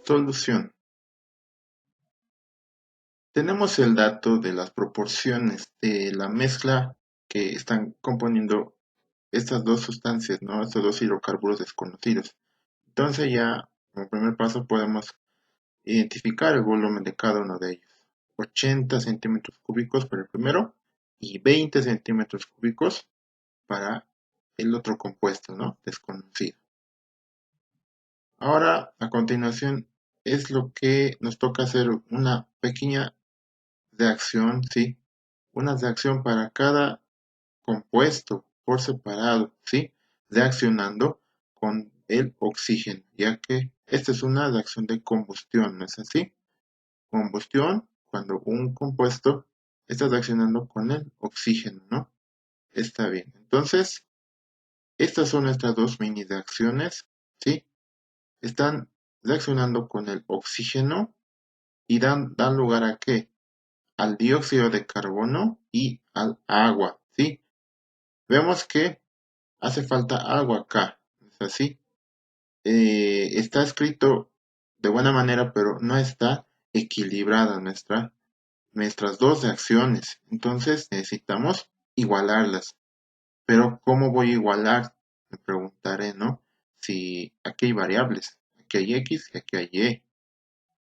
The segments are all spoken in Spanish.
Solución. Tenemos el dato de las proporciones de la mezcla que están componiendo estas dos sustancias, ¿no? Estos dos hidrocarburos desconocidos. Entonces ya, como primer paso, podemos identificar el volumen de cada uno de ellos. 80 centímetros cúbicos para el primero y 20 centímetros cúbicos para el otro compuesto, ¿no? Desconocido. Ahora, a continuación, es lo que nos toca hacer una pequeña reacción, ¿sí? Una reacción para cada compuesto por separado, ¿sí? Reaccionando con el oxígeno, ya que esta es una reacción de combustión, ¿no es así? Combustión, cuando un compuesto está reaccionando con el oxígeno, ¿no? Está bien. Entonces, estas son nuestras dos mini reacciones, ¿sí? Están reaccionando con el oxígeno y dan lugar a ¿qué? Al dióxido de carbono y al agua, ¿sí? Vemos que hace falta agua acá, ¿es así? Está escrito de buena manera, pero no está equilibrada nuestras dos reacciones. Entonces necesitamos igualarlas. Pero ¿cómo voy a igualar? Me preguntaré, ¿no? Si aquí hay variables, aquí hay X y aquí hay Y.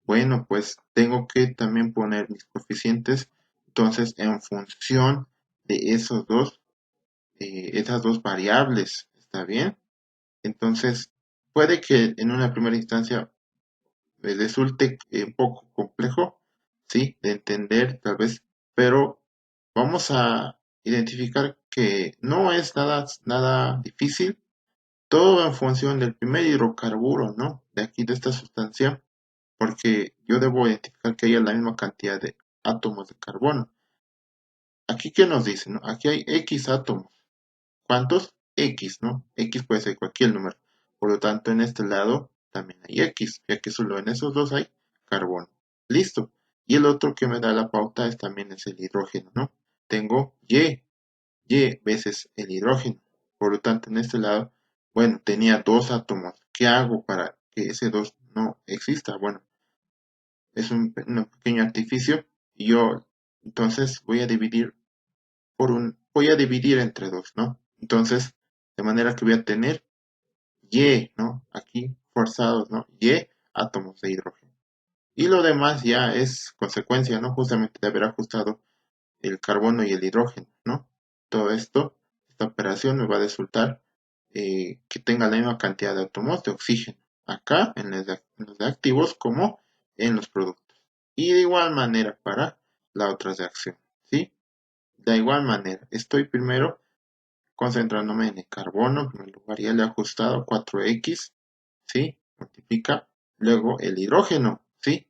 Bueno, pues tengo que también poner mis coeficientes, entonces en función de esas dos variables, ¿está bien? Entonces, puede que en una primera instancia resulte un poco complejo, sí, de entender tal vez, pero vamos a identificar que no es nada difícil, todo en función del primer hidrocarburo, ¿no? De aquí, de esta sustancia, porque yo debo identificar que haya la misma cantidad de átomos de carbono. Aquí, ¿qué nos dice, no? Aquí hay X átomos. ¿Cuántos? X, ¿no? X puede ser cualquier número. Por lo tanto, en este lado también hay X, ya que solo en esos dos hay carbono. Listo. Y el otro que me da la pauta también es el hidrógeno, ¿no? Tengo Y veces el hidrógeno. Por lo tanto, en este lado, bueno, tenía dos átomos. ¿Qué hago para que ese dos no exista? Bueno, es un pequeño artificio. Y yo, entonces, voy a dividir entre dos, ¿no? Entonces, de manera que voy a tener Y, ¿no? Aquí forzados, ¿no? Y átomos de hidrógeno. Y lo demás ya es consecuencia, ¿no? Justamente de haber ajustado el carbono y el hidrógeno, ¿no? Todo esto, esta operación me va a resultar que tenga la misma cantidad de átomos de oxígeno, acá en los reactivos como en los productos. Y de igual manera para la otra reacción, ¿sí? De igual manera, estoy primero concentrándome en el carbono, en primer lugar ya le he ajustado 4x, ¿sí? Multiplica. Luego el hidrógeno, ¿sí?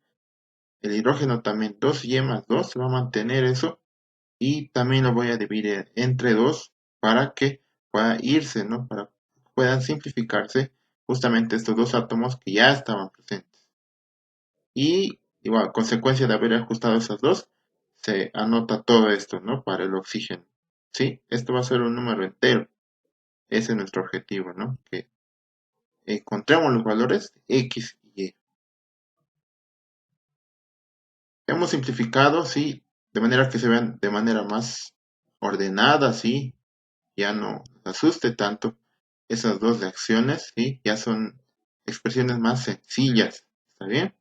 El hidrógeno también 2y más 2 se va a mantener eso y también lo voy a dividir entre 2 para que pueda irse, ¿no? Para que puedan simplificarse justamente estos dos átomos que ya estaban presentes. Y igual, consecuencia de haber ajustado esas dos, se anota todo esto, ¿no? Para el oxígeno. ¿Sí? Esto va a ser un número entero. Ese es nuestro objetivo, ¿no? Que encontremos los valores X y Y. Hemos simplificado, sí, de manera que se vean de manera más ordenada, sí, ya no nos asuste tanto esas dos reacciones, sí, ya son expresiones más sencillas, ¿está bien?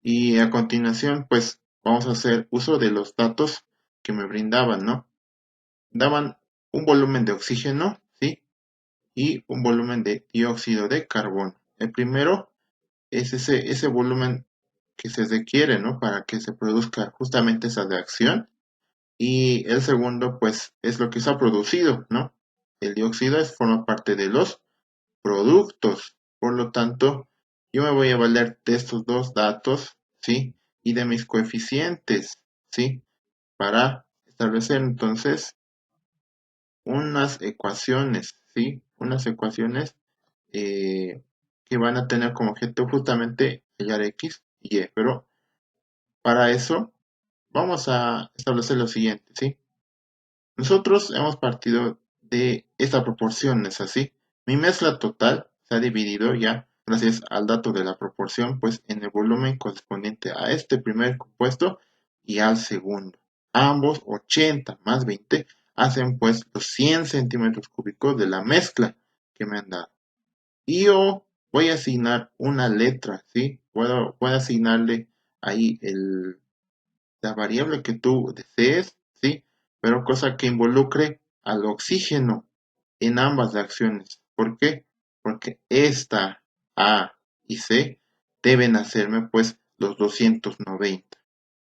Y a continuación, pues vamos a hacer uso de los datos que me brindaban, ¿no? Daban un volumen de oxígeno, ¿sí? Y un volumen de dióxido de carbono. El primero es ese volumen que se requiere, ¿no? Para que se produzca justamente esa reacción. Y el segundo, pues, es lo que se ha producido, ¿no? El dióxido forma parte de los productos. Por lo tanto, yo me voy a valer de estos dos datos, ¿sí? Y de mis coeficientes, ¿sí? Para establecer entonces unas ecuaciones, ¿sí? Unas ecuaciones que van a tener como objeto justamente hallar X y Y. Pero para eso vamos a establecer lo siguiente, ¿sí? Nosotros hemos partido de esta proporción, ¿es así? Mi mezcla total se ha dividido ya, gracias al dato de la proporción, pues en el volumen correspondiente a este primer compuesto y al segundo. Ambos 80 más 20 hacen pues los 100 centímetros cúbicos de la mezcla que me han dado. Y yo voy a asignar una letra, ¿sí? Voy a asignarle ahí la variable que tú desees, ¿sí? Pero cosa que involucre al oxígeno en ambas reacciones. ¿Por qué? Porque esta A y C deben hacerme pues los 290.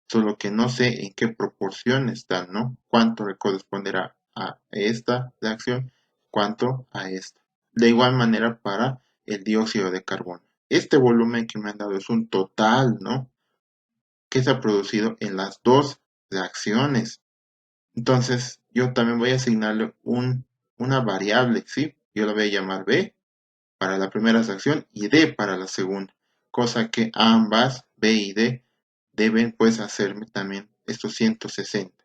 Solo que no sé en qué proporción están, ¿no? Cuánto le corresponderá a esta reacción, cuánto a esta. De igual manera para el dióxido de carbono. Este volumen que me han dado es un total, ¿no? Que se ha producido en las dos reacciones. Entonces, yo también voy a asignarle una variable, ¿sí? Yo la voy a llamar B para la primera reacción y D para la segunda. Cosa que ambas, B y D, deben pues hacerme también estos 160.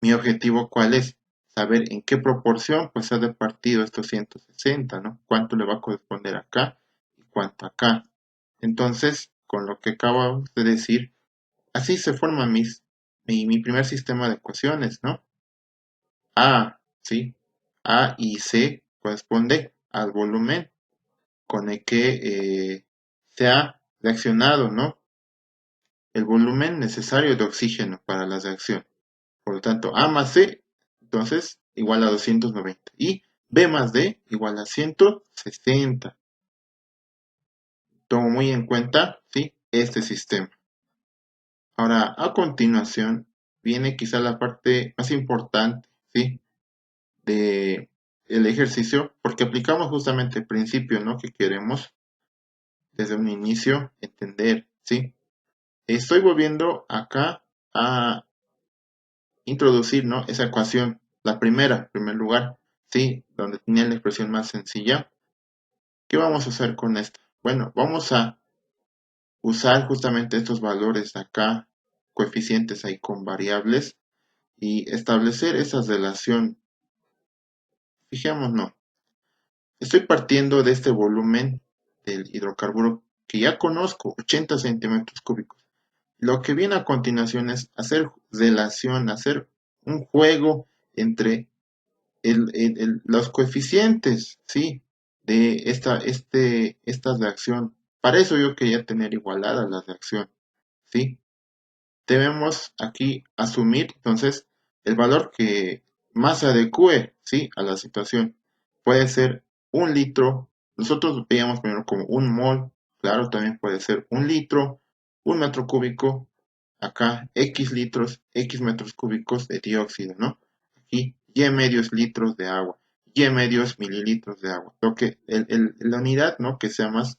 Mi objetivo, ¿cuál es? Saber en qué proporción pues ha de partido estos 160, ¿no? Cuánto le va a corresponder acá y cuánto acá. Entonces, con lo que acabo de decir, así se forma mi primer sistema de ecuaciones, ¿no? A, ¿sí? A y C corresponde al volumen con el que se ha reaccionado, ¿no? El volumen necesario de oxígeno para la reacción. Por lo tanto, A más C, entonces, igual a 290. Y B más D igual a 160. Tomo muy en cuenta, ¿sí? Este sistema. Ahora, a continuación, viene quizá la parte más importante, ¿sí? De el ejercicio, porque aplicamos justamente el principio, ¿no? Que queremos desde un inicio entender, ¿sí? Estoy volviendo acá a introducir, ¿no? Esa ecuación, la primera, en primer lugar, ¿sí? Donde tenía la expresión más sencilla. ¿Qué vamos a hacer con esta? Bueno, vamos a usar justamente estos valores de acá, coeficientes ahí con variables, y establecer esa relación. Fijémonos, estoy partiendo de este volumen del hidrocarburo que ya conozco, 80 centímetros cúbicos. Lo que viene a continuación es hacer relación, hacer un juego entre los coeficientes, ¿sí? De esta reacción. Para eso yo quería tener igualada la reacción, ¿sí? Debemos aquí asumir entonces el valor que más se adecue, ¿sí? A la situación. Puede ser un litro, nosotros veíamos primero como un mol, claro, también puede ser un litro, un metro cúbico, acá X litros, X metros cúbicos de dióxido, ¿no? Aquí Y medios litros de agua, Y medios mililitros de agua. Lo que la unidad, ¿no? Que sea más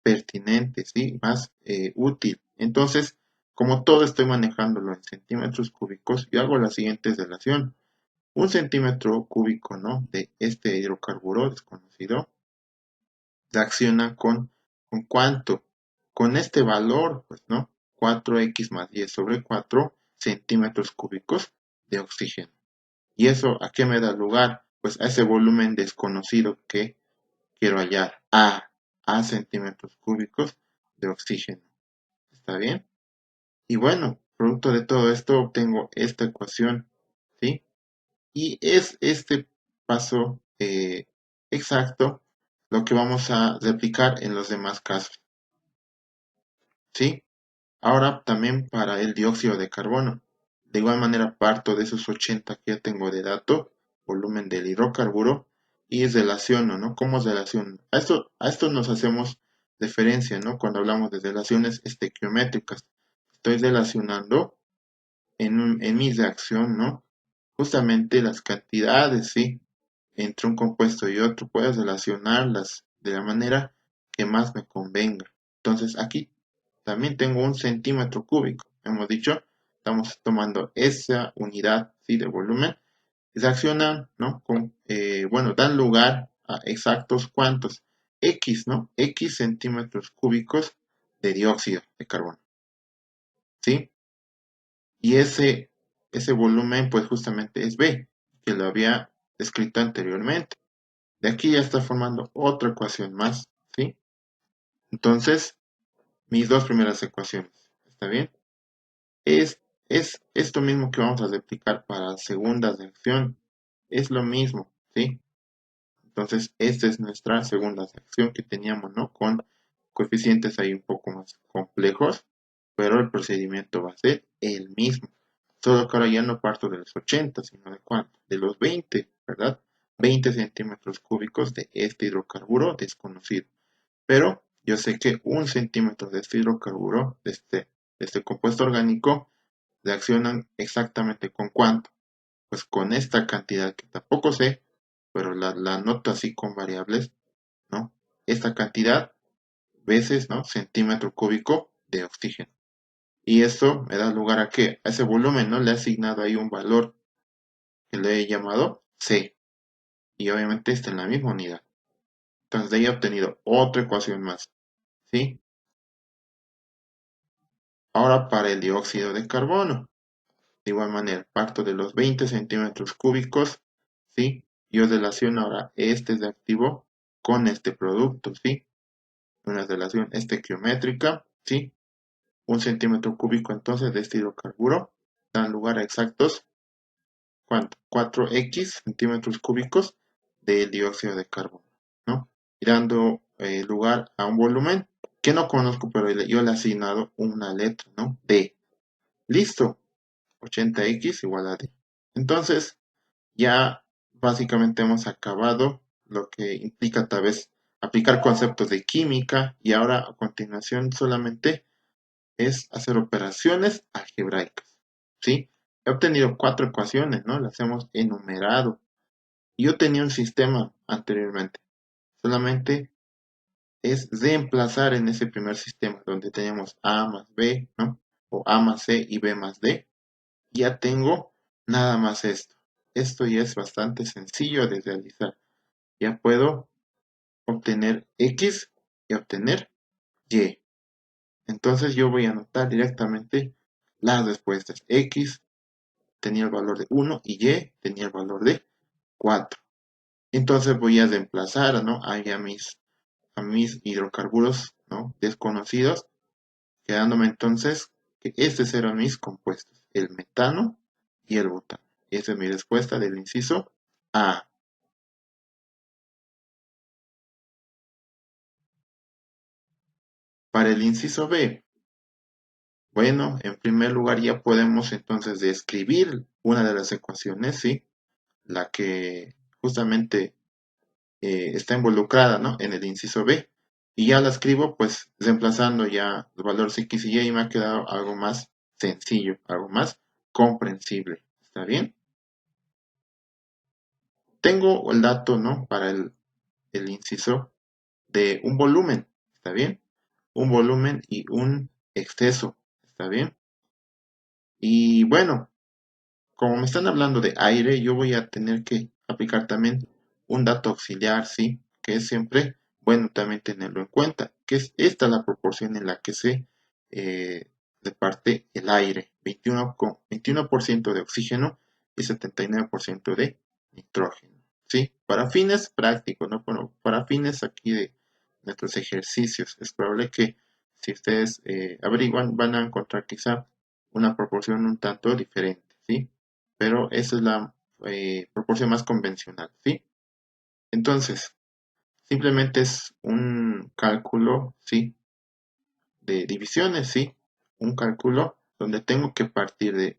pertinente, ¿sí? Más útil. Entonces, como todo estoy manejándolo en centímetros cúbicos, yo hago la siguiente relación. Un centímetro cúbico, ¿no? De este hidrocarburo desconocido reacciona ¿con cuánto? Con este valor, pues, ¿no? 4x más 10 sobre 4 centímetros cúbicos de oxígeno. ¿Y eso a qué me da lugar? Pues a ese volumen desconocido que quiero hallar, a centímetros cúbicos de oxígeno. ¿Está bien? Y bueno, producto de todo esto obtengo esta ecuación, ¿sí? Y es este paso exacto lo que vamos a replicar en los demás casos, ¿sí? Ahora también para el dióxido de carbono. De igual manera parto de esos 80 que ya tengo de dato, volumen del hidrocarburo, y relaciono, ¿no? ¿Cómo relaciono? A esto nos hacemos referencia, ¿no? Cuando hablamos de relaciones estequiométricas. Estoy relacionando en mi reacción, ¿no? Justamente las cantidades, ¿sí? Entre un compuesto y otro, puedes relacionarlas de la manera que más me convenga. Entonces aquí también tengo un centímetro cúbico. Hemos dicho, estamos tomando esa unidad, ¿sí? De volumen. Reaccionan, ¿no? Bueno, dan lugar a exactos cuantos. X, ¿no? X centímetros cúbicos de dióxido de carbono, ¿sí? Y ese volumen, pues justamente es B, que lo había escrito anteriormente. De aquí ya está formando otra ecuación más, ¿sí? Entonces, mis dos primeras ecuaciones, ¿está bien? Es, es esto mismo que vamos a replicar para segundas de acción. Es lo mismo, ¿sí? Entonces, esta es nuestra segunda sección que teníamos, ¿no? Con coeficientes ahí un poco más complejos, pero el procedimiento va a ser el mismo. Solo que ahora ya no parto de los 80, sino de cuánto? De los 20, ¿verdad? 20 centímetros cúbicos de este hidrocarburo desconocido. Pero yo sé que un centímetro de este hidrocarburo, de este compuesto orgánico, reaccionan exactamente con cuánto. Pues con esta cantidad que tampoco sé, pero la noto así con variables, ¿no? Esta cantidad veces, ¿no? Centímetro cúbico de oxígeno. Y esto me da lugar a que a ese volumen, ¿no? Le he asignado ahí un valor que le he llamado C. Y obviamente está en la misma unidad. Entonces de ahí he obtenido otra ecuación más, ¿sí? Ahora para el dióxido de carbono. De igual manera, parto de los 20 centímetros cúbicos, ¿sí? Yo relaciono ahora este reactivo con este producto, ¿sí? Una relación estequiométrica, ¿sí? Un centímetro cúbico entonces de este hidrocarburo dan lugar a exactos, ¿cuánto? 4x centímetros cúbicos de dióxido de carbono, ¿no? Y dando lugar a un volumen que no conozco, pero yo le he asignado una letra, ¿no? D. Listo. 80x igual a D. Entonces, ya básicamente hemos acabado lo que implica tal vez aplicar conceptos de química y ahora a continuación solamente es hacer operaciones algebraicas, ¿sí? He obtenido cuatro ecuaciones, ¿no? Las hemos enumerado. Yo tenía un sistema anteriormente, solamente es reemplazar en ese primer sistema donde teníamos A más B, ¿no? O A más C y B más D. Ya tengo nada más esto. Esto ya es bastante sencillo de realizar. Ya puedo obtener X y obtener Y. Entonces yo voy a anotar directamente las respuestas. X tenía el valor de 1 y Y tenía el valor de 4. Entonces voy a reemplazar, ¿no? Ahí a mis hidrocarburos, ¿no? Desconocidos, quedándome entonces que estos eran mis compuestos, el metano y el butano. Esa es mi respuesta del inciso A. Para el inciso B, bueno, en primer lugar ya podemos entonces describir una de las ecuaciones, ¿sí? La que justamente está involucrada, ¿no? En el inciso B. Y ya la escribo pues reemplazando ya los valores X y Y me ha quedado algo más sencillo, algo más comprensible. ¿Está bien? Tengo el dato, ¿no? Para el inciso de un volumen. ¿Está bien? Un volumen y un exceso. ¿Está bien? Y bueno, como me están hablando de aire, yo voy a tener que aplicar también un dato auxiliar, ¿sí? Que es siempre bueno también tenerlo en cuenta, que es esta la proporción en la que se reparte el aire, 21% de oxígeno y 79% de nitrógeno, ¿sí? Para fines prácticos, ¿no? Bueno, para fines aquí de nuestros ejercicios, es probable que si ustedes averiguan van a encontrar quizá una proporción un tanto diferente, ¿sí? Pero esa es la proporción más convencional, ¿sí? Entonces, simplemente es un cálculo, ¿sí? De divisiones, ¿sí? Un cálculo donde tengo que partir de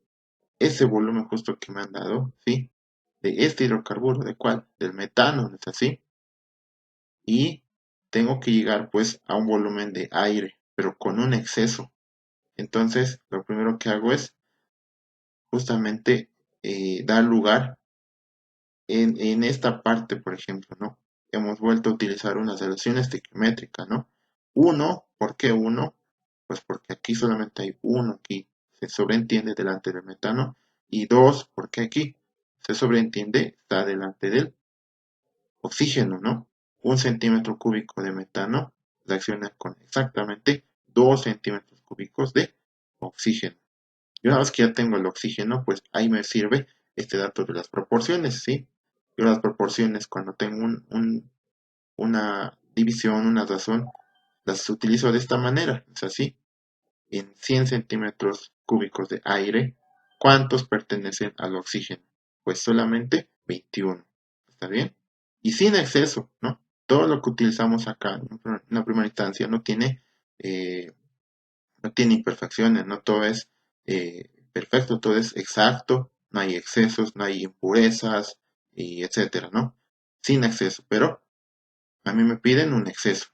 ese volumen justo que me han dado, ¿sí? De este hidrocarburo, ¿de cuál? Del metano, ¿no es así? Y tengo que llegar pues a un volumen de aire, pero con un exceso. Entonces, lo primero que hago es justamente dar lugar en esta parte, por ejemplo, ¿no? Hemos vuelto a utilizar una relación estequiométrica, ¿no? Uno, ¿por qué uno? Pues porque aquí solamente hay uno, aquí se sobreentiende delante del metano, y dos, porque aquí se sobreentiende, está delante del oxígeno, ¿no? Un centímetro cúbico de metano reacciona con exactamente 2 centímetros cúbicos de oxígeno. Y una vez que ya tengo el oxígeno, pues ahí me sirve este dato de las proporciones, ¿sí? Yo las proporciones cuando tengo una división, una razón, las utilizo de esta manera. Es así. En 100 centímetros cúbicos de aire, ¿cuántos pertenecen al oxígeno? Pues solamente 21. ¿Está bien? Y sin exceso, ¿no? Todo lo que utilizamos acá en una primera instancia eh, no tiene imperfecciones, no todo es perfecto, todo es exacto, no hay excesos, no hay impurezas, y etcétera, ¿no? Sin exceso, pero a mí me piden un exceso,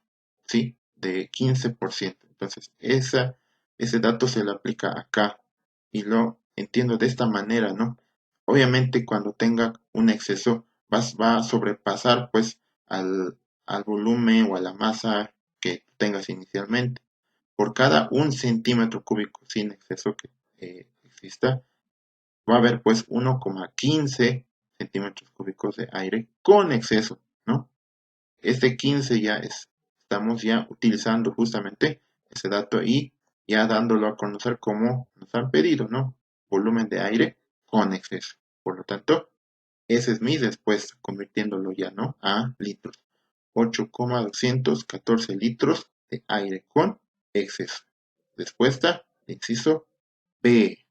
¿sí? De 15%. Entonces, ese dato se le aplica acá y lo entiendo de esta manera, ¿no? Obviamente, cuando tenga un exceso, va a sobrepasar, pues, al volumen o a la masa que tengas inicialmente. Por cada 1 centímetro cúbico sin exceso que exista, va a haber, pues, 1,15 centímetros cúbicos de aire con exceso, ¿no? Este 15 estamos ya utilizando justamente ese dato y ya dándolo a conocer como nos han pedido, ¿no? Volumen de aire con exceso. Por lo tanto, ese es mi respuesta, convirtiéndolo ya, ¿no? A litros. 8,214 litros de aire con exceso. Respuesta, inciso B.